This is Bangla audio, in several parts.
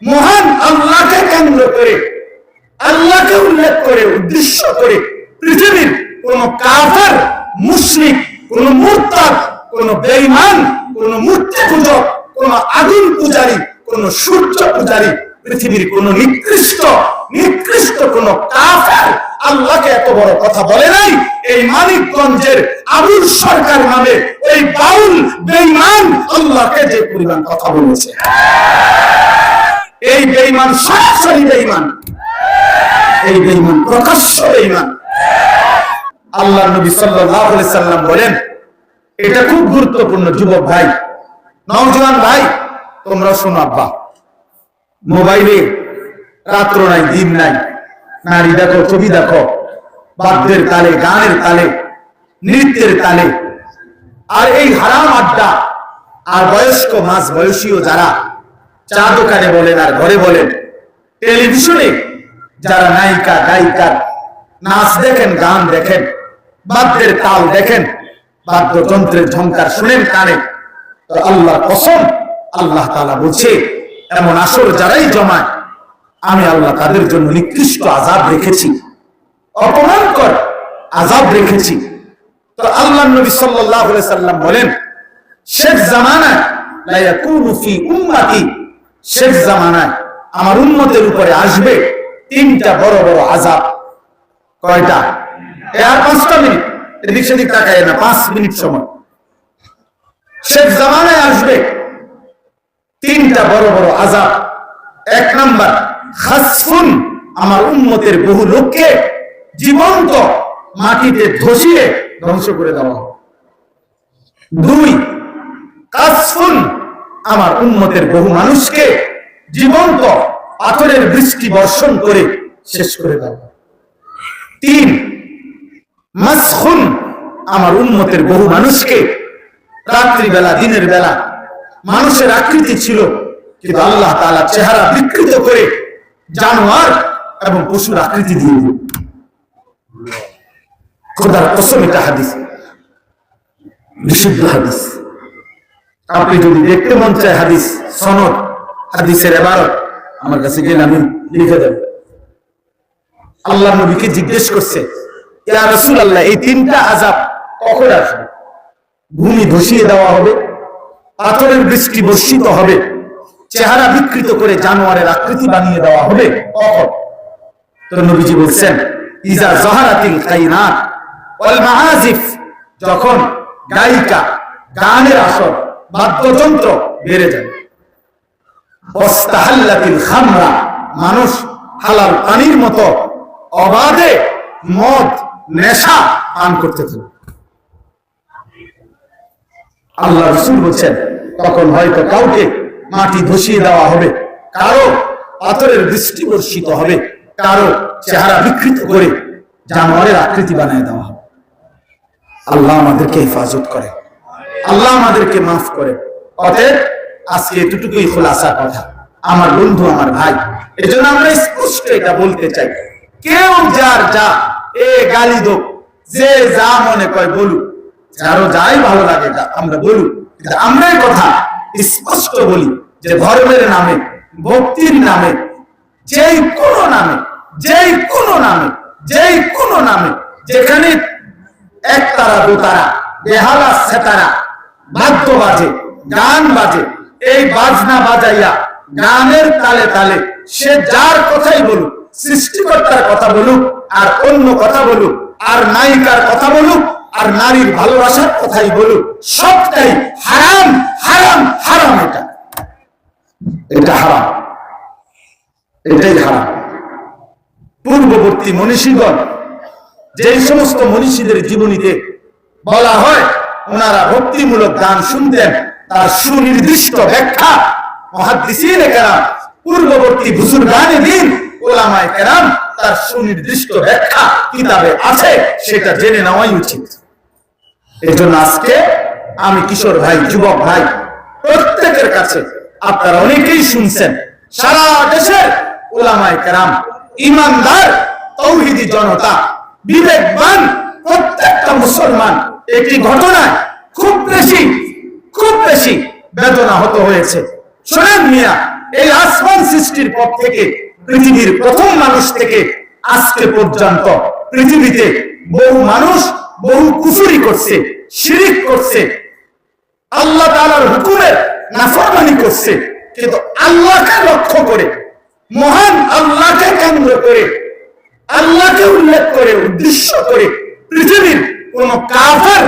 মহান আল্লাহকে কেন্দ্র করে, আল্লাহকে উল্লেখ করে, উদ্দেশ্য করে পৃথিবীর কোন কাফের, মুশরিক, কোন মুরতাদ, কোন বেঈমান, কোন মূর্তি পূজক, কোন আগুন পূজারী, কোন সূর্য পূজারী, পৃথিবীর কোন নিকৃষ্ট কোন কাফের আল্লাহকে এত বড় কথা বলে নাই। এই মানিকগঞ্জের আবুল সরকার নামে এই বাউল বেঈমান আল্লাহকে যে পরিমাণ কথা বলেছে, এই বেঈমান সরাসরি বেঈমান, এই বেঈমান প্রকাশ্য বেঈমান। আল্লাহর নবী সাল্লাল্লাহু আলাইহি সাল্লাম বলেন, এটা খুব গুরুত্বপূর্ণ যুবক ভাই, নওজোয়ান ভাই, তোমরা শোনো। আব্বা, মোবাইলে রাত্র নাই দিন নাই, নারী দেখো, ছবি দেখো, বাদ্যের তালে, গানের তালে, নৃত্যের তালে, আর এই হারাম আড্ডা। আর বয়স্ক মাঝ বয়সীও যারা চা দোকানে বলেন আর ঘরে বলেন, টেলিভিশনে যারা নায়িকা গায়িকার নাচ দেখেন, গান দেখেন, বাদ্যের তাল দেখেন, বাদ্যযন্ত্রের ঝংকার শুনেন কানে, তো আল্লাহর কসম, আল্লাহ তাআলা বলছে, এমন আসর যারাই জমায়, আমি আল্লাহ তাদের জন্য নিকৃষ্ট আযাব রেখেছি, অপমানকর আযাব রেখেছি। তো আল্লাহর নবী সাল্লাল্লাহু আলাইহি সাল্লাম বলেন, শেষ জামানায় লা ইয়াকুনু ফি উম্মতি, শেষ জামানায় আমার উম্মতের উপরে আসবে তিনটা বড় বড় আযাব। কয়টা? আর 5টা মিনিট এদিক সেদিক তাকায় না, 5 মিনিট সময়। শেষ জামানায় আসবে তিনটা বড় বড় আযাব। 1 নাম্বার, খাসফুন, আমার উম্মতের বহু লোককে জীবন্ত মাটিতে ধসিয়ে ধ্বংস করে দেওয়া হবে। 2, কাসফুন, আমার উম্মতের বহু মানুষকে জীবন্ত পাথরের বৃষ্টি বর্ষণ করে শেষ করে দেওয়া। 3, মাসখুন, আমার উম্মতের বহু মানুষকে রাত্রিবেলা, দিনের বেলা মানুষের আকৃতি ছিল, কিন্তু আল্লাহ তাআলা চেহারা বিকৃত করে জানোয়ার এবং পশুর আকৃতি দিয়ে দিল। খোদার কসম, এটা হাদিস, বিশুদ্ধ হাদিস। আপনি যদি দেখতে মন চায় হাদিস সনদ, হাদিসের ইবারত, আমার কাছে গেলে আমি লিখে দেব। আল্লাহ নবীকে জিজ্ঞেস করছে, ইয়া রাসূলুল্লাহ, এই তিনটা আযাব কখন আসবে? ভূমি ধসিয়ে দেওয়া হবে, পাথরের বৃষ্টি বর্ষিত হবে, চেহারা বিকৃত করে জানোয়ারের আকৃতি বানিয়ে দেওয়া হবে, কখন? তো নবীজি বলছেন, ইজা যাহারাতিল কায়নাত ওয়াল মাআজিফ, যখন গায়িকা, গানের আসর, বাদ্যযন্ত্র বেড়ে যায়। ওয়াস্তাহাল্লাতিল খামরা, মানুষ হালাল পানির মতো অবাধে মদ, নেশা পান করতে থাকে। আল্লাহ রাসূল বলছেন, তখন হয়তো কাউকে মাটি ধসিয়ে দেওয়া হবে, কারো পাথরের বৃষ্টি বর্ষিত হবে, কারো চেহারা বিকৃত করে জানোয়ারের আকৃতি বানিয়ে দেওয়া হবে। আল্লাহ আমাদেরকে হেফাজত করে, আল্লাহ আমাদেরকে মাফ করে। অতএব আজকে এতটুকুই খোলাসা কথা, আমার বন্ধু, আমার ভাই। এজন্য আমরা স্পষ্ট এটা বলতে চাই, কেউ যার যা গালি দোক, যে যা মনে কয় বলুক, যারও যাই ভালো লাগে আমরা বলুক, কিন্তু আমরা এই কথা স্পষ্ট বলি যে ধর্মের নামে, ভক্তির নামে, যেই কোনো নামে, যেই কোনো নামে, যেই কোনো নামে, যেখানে একতারা, দোতারা, বেহালা, সেতারা, বাদ্য বাজে, গান বাজে, এই বাজনা বাজাইয়া গানের তালে তালে সে যার কথাই বলুক, সৃষ্টিকর্তার কথা বলুক, আর অন্য কথা বলুক, আর নায়িকার কথা বলুক, আর নারীর ভালোবাসার কথাই বলুক, সবটাই হারাম, হারাম, হারাম। এটা হারাম, এটাই হারাম। পূর্ববর্তী মনীষীগণ, যেই সমস্ত মনীষীদের জীবনীতে বলা হয় ওনারা ভক্তিমূলক গান শুনতেন, তার সুনির্দিষ্ট ব্যাখ্যা মুহাদ্দিসিনে কেরাম, পূর্ববর্তী বুজুর্গানে দ্বীন, উলামায়ে কেরাম, তার সুনির্দিষ্ট ব্যাখ্যা কিতাবে আছে, সেটা জেনে নেওয়াই উচিত। এজন্য আজকে আমি কিশোর ভাই, যুবক ভাই, প্রত্যেকের কাছে, আপনারা অনেকেই শুনছেন, সারা দেশের উলামায়ে কেরাম, ইমানদার, তৌহিদি জনতা, বিবেকবান প্রত্যেকটা মুসলমান একটি ঘটনায় খুব বেশি বেদনা হতে হয়েছে। শোনেন মিয়া, এই আসমান সৃষ্টির পর থেকে পৃথিবীর প্রথম মানুষ থেকে আজকে পর্যন্ত পৃথিবীতে বহু মানুষ বহু কুফরি করছে, শিরিক করছে, আল্লাহ তাআলার হুকুমের নাফরমানি করছে, কিন্তু আল্লাহকে লক্ষ্য করে, মহান আল্লাহকে কেন্দ্র করে, আল্লাহকে উল্লেখ করে, উদ্দেশ্য করে পৃথিবীর কোন কাফের,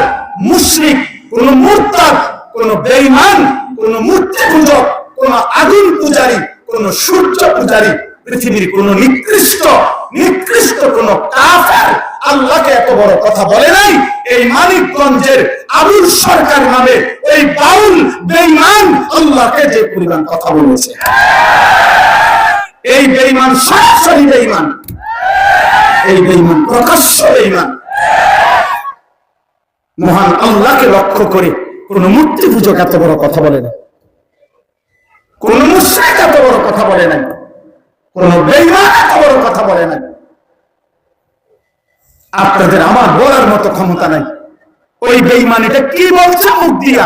মুশরিক, কোন মুরতাদ, কোন বেঈমান, কোন মূর্তি পূজক, কোন আগুন পূজারী, কোন সূর্য পূজারী, পৃথিবীর কোন নিকৃষ্ট কোন কাফের আল্লাহকে এত বড় কথা বলে নাই। এই মানিকগঞ্জের আবুল সরকার নামে এই বাউল বেঈমান আল্লাহকে যে পরিমাণ কথা বলেছে, এই বেঈমান সরাসরি বেঈমান, এই বেঈমান প্রকাশ্য বেঈমান। মহান আল্লাহকে লক্ষ্য করে কোন মূর্তি পূজক এত বড় কথা বলে না, কোন মুশরিক এত বড় কথা বলে না, কোন বেঈমান এত বড় কথা বলে না। আপনাদের আমার বলার মতো ক্ষমতা নাই। ওই বেঈমানিটা কি বলছে মুখ দিয়া,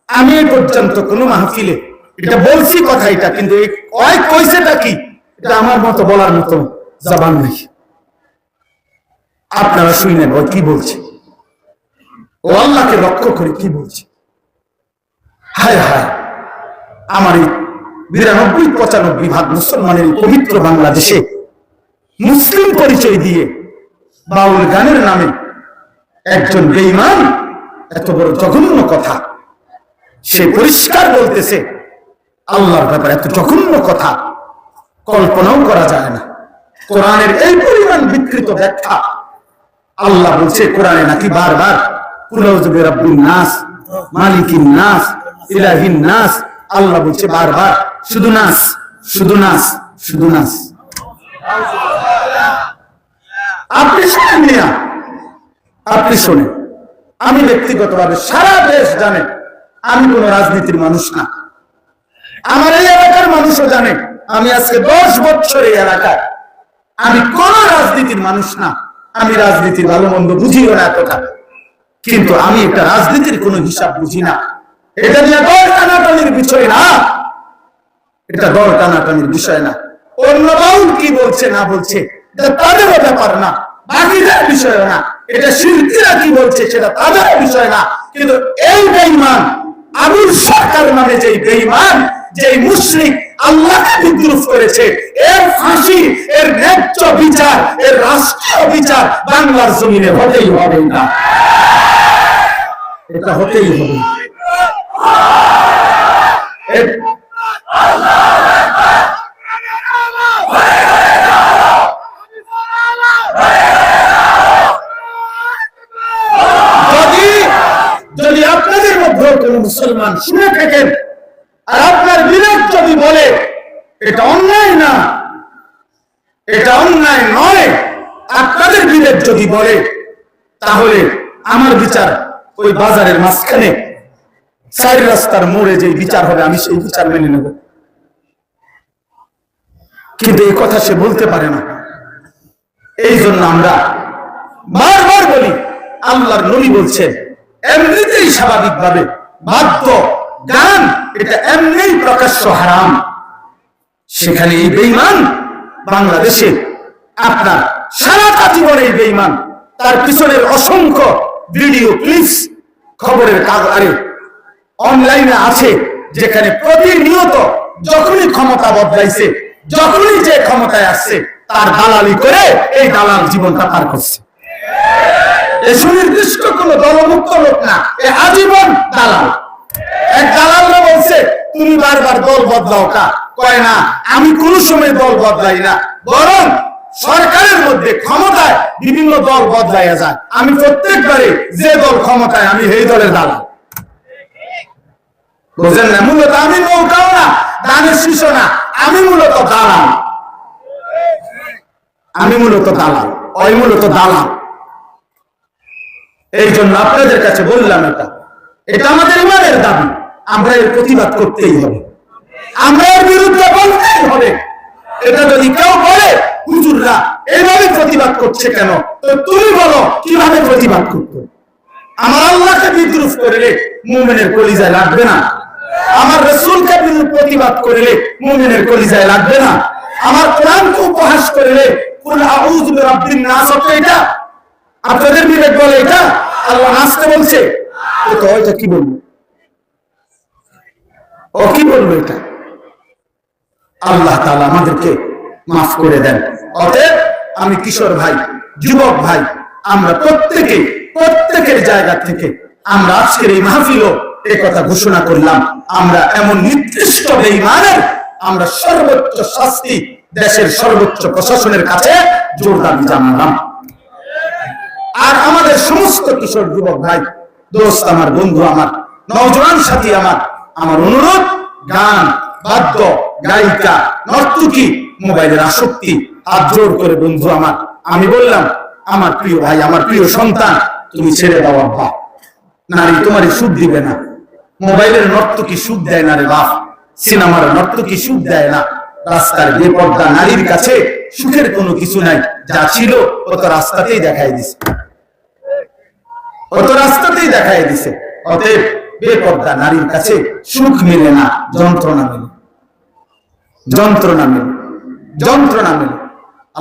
আমি এই পর্যন্ত কোন মাহফিলে এটা বলছি কথা, এটা কিন্তু ওই কইছেটা কি এটা আমার মতো বলার মতো জবান নাই। আপনারা শুনেন ওই কি বলছে, ও আল্লাহকে লক্ষ্য করে কি বলছে। হায় হায়, আমার এই 92-95 ভাগ মুসলমানের পবিত্র বাংলাদেশে মুসলিম পরিচয় দিয়ে বাউল গানের নামে একজন বেঈমান এত বড় জঘন্য কথা, সে পরিষ্কার বলতেছে আল্লাহর ব্যাপারে এত জঘন্য কথা কল্পনাও করা যায় না। কোরআনের এই পরিমাণ বিকৃত ব্যাখ্যা। আল্লাহ বলছে কোরআনে নাকি বারবার কুল আউযু বিরাব্বিন নাস, মালিকিন নাস, ইলাহিন নাস। আল্লাহ বলছে বারবার শুধু নাস, শুধু নাস, শুধু নাস। আপনি শোনেন মিয়া, আপনি শোনেন। আমি ব্যক্তিগতভাবে সারা দেশ জানে আমি কোন রাজনীতির মানুষ না। আমার এই এলাকার মানুষও জানে আমি আজকে 10 বছর এই এলাকায়, আমি কোন রাজনীতির মানুষ না। আমি রাজনীতির ভালো মন্দ বুঝিও না এতটা, কিন্তু আমি একটা রাজনীতির কোন হিসাব বুঝি না। এটা নিয়ে দল টানাটানির বিষয় না, এটা দল টানাটানির বিষয় না। অন্য বাউল কি বলছে না বলছে এটা তাদেরও ব্যাপার না, বাকিদের বিষয় না। এটা শিরকিরা কি বলছে সেটা তাদের বিষয় না। কিন্তু এই বেঈমান আবুল সরকার নামে যে বেঈমান, যে মুশরিক আল্লাহকে বিদ্রুপ করেছে, এর ফাঁসি, এর ন্যায্য বিচার, এর রাষ্ট্রীয় বিচার বাংলার জমিনে হতেই হবে না, এটা হতেই হবে। যদি আপনাদের মধ্যে কোন মুসলমান শুনে থাকেন আর আপনার বিরোধ যদি বলে এটা অন্যায় না, এটা অন্যায় নয়, আপনাদের বিরোধ যদি বলে, তাহলে আমার বিচার ওই বাজারের মাঝখানে 4 রাস্তার মোড়ে যে বিচার হবে আমি সেই বিচার মেনে নেব। কিন্তু এই কথা সে বলতে পারে না। এই জন্য আমরা বারবার বলি, আল্লাহর নবী বলছেন এমনিতেই স্বাভাবিকভাবে বাদ্য গান এটা এমনিই প্রকাশ্য হারাম। সেখানে এই বেঈমান বাংলাদেশে আপনার সারাটা জীবনে এই বেঈমান, তার পিছনের অসংখ্য ভিডিও ক্লিপস খবরের কাগজে অনলাইনে আছে, যেখানে প্রতিনিয়ত যখনই ক্ষমতা বদলাইছে, যখনই যে ক্ষমতায় আসছে তার দালালি করে এই দালাল জীবনটা পার করছে। এ সুনির্দিষ্ট কোন দলমুক্ত লোক না, এ আজীবন দালাল। এক দালালরা বলছে তুমি বারবার দল বদলাও, কা কয় না আমি কোন সময় দল বদলাই না, বরং সরকারের মধ্যে ক্ষমতায় বিভিন্ন দল বদলাইয়া যায়, আমি প্রত্যেকবারে যে দল ক্ষমতায় আমি এই দলের দালাল। বুঝলেন না? মূলত আমি নৌকাও না, দানের শীষ না, আমি মূলত দালাল, আমি মূলত দালাল, ওই মূলত দালাল। এই জন্য আপনাদের কাছে বললাম এটা আমাদের ইমানের দাবি, আমরা এর প্রতিবাদ করতেই হবে, আমরা এর বিরুদ্ধে বলতেই হবে। এটা যদি কেউ বলে হুজুররা এইভাবে প্রতিবাদ করছে কেন, তো তুমি বলো কিভাবে প্রতিবাদ করতে। আমার আল্লাহকে বিদ্রুপ করলে মুমিনের কলিজায় লাগবে না? আমার রাসূলকে প্রতিবাদ করলে মুমিনের কলিজায় লাগবে না? আমার কোরআনকে উপহাস করলে কুল আউযু বিরাব্বিন নাস, এটা আপনাদের বিবেক বলে এটা আল্লাহ নাসকে বলছে? তো এটা কি বলবো? ও কি বলবো এটা? আল্লাহ তাআলা আমাদেরকে মাফ করে দেন। অতএব আমি কিশোর ভাই, যুবক ভাই, আমরা প্রত্যেকের জায়গা থেকে আমরা আজকের এই মাহফিলও এই কথা ঘোষণা করলাম, আমরা এমন নিকৃষ্ট বেঈমানের আমরা সর্বোচ্চ শাস্তি দেশের সর্বোচ্চ প্রশাসনের কাছে জোর দাবি জানালাম। আর আমাদের সমস্ত কিশোর যুবক ভাই, দোস্ত আমার, বন্ধু আমার, নওজোয়ান সাথী আমার অনুরোধ, গান, বাদ্য, গায়িকা, নর্তকী, মোবাইলের আসক্তি আর জোর করে বন্ধু আমার, আমি বললাম আমার প্রিয় ভাই, আমার প্রিয় সন্তান, তুমি ছেড়ে দাও আব্বা। নারী তোমারই সুখ দিবে না, মোবাইলের নর্তকী সুখ দেয় না রে বাপ, সিনেমার নর্তকী সুখ দেয় না। রাস্তার বেপর্দা নারীর কাছে সুখের কোনো কিছু নাই, যা ছিল ও তো রাস্তাতেই দেখাই দিছে, অতএব বেপর্দা নারীর কাছে সুখ মেলে না, যন্ত্রণা মেলে।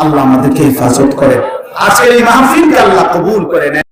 আল্লাহ আমাদেরকে হেফাজত করেন। আজকের এই মাহফিলকে আল্লাহ কবুল করে নেন।